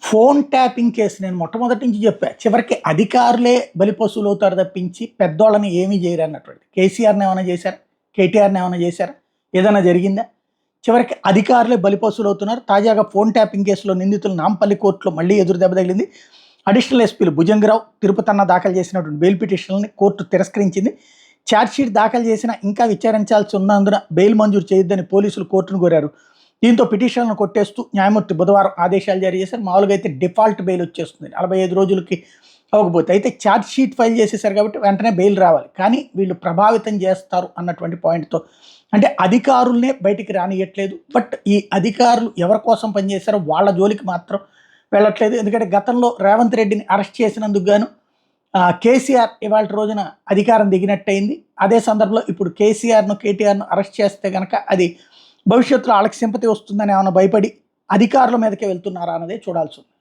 Phone tapping case నేను మొట్టమొదటి నుంచి చెప్పా. చివరికి అధికారులే బలిపశువులు అవుతారు తప్పించి పెద్దోళ్ళని ఏమీ చేయరు అన్నటువంటి. కేసీఆర్ని ఏమైనా చేశారా? కేటీఆర్ని ఏమైనా చేశారా? ఏదైనా జరిగిందా? చివరికి అధికారులే బలిపశువులు అవుతున్నారు. తాజాగా ఫోన్ ట్యాపింగ్ కేసులో నిందితులు నాంపల్లి కోర్టులో మళ్ళీ ఎదురు దెబ్బ తగిలింది. అడిషనల్ ఎస్పీలు భుజంగరావు, తిరుపతన్న దాఖలు చేసినటువంటి బెయిల్ పిటిషన్లని కోర్టు తిరస్కరించింది. ఛార్జ్షీట్ దాఖలు చేసినా ఇంకా విచారించాల్సి ఉన్నందున బెయిల్ మంజూరు చేయొద్దని పోలీసులు కోర్టును కోరారు. దీంతో పిటిషన్లను కొట్టేస్తూ న్యాయమూర్తి బుధవారం ఆదేశాలు జారీ చేశారు. మామూలుగా అయితే డిఫాల్ట్ బెయిల్ వచ్చేస్తుంది 45 రోజులకి అవ్వకపోతే. అయితే ఛార్జ్ షీట్ ఫైల్ చేసేసారు కాబట్టి వెంటనే బెయిల్ రావాలి. కానీ వీళ్ళు ప్రభావితం చేస్తారు అన్నటువంటి పాయింట్తో, అంటే అధికారులనే బయటికి రానియట్లేదు. బట్ ఈ అధికారులు ఎవరి కోసం పనిచేశారో వాళ్ళ జోలికి మాత్రం వెళ్ళట్లేదు. ఎందుకంటే గతంలో రేవంత్ రెడ్డిని అరెస్ట్ చేసినందుకు గాను కేసీఆర్ ఇవాళ రోజున అధికారం దిగినట్టయింది. అదే సందర్భంలో ఇప్పుడు కేసీఆర్ను కేటీఆర్ను అరెస్ట్ చేస్తే కనుక అది భవిష్యత్తులో వాళ్ళకి సింపతి వస్తుందని ఏమైనా భయపడి అధికారుల మీదకే వెళ్తున్నారా అన్నదే చూడాల్సి ఉంది.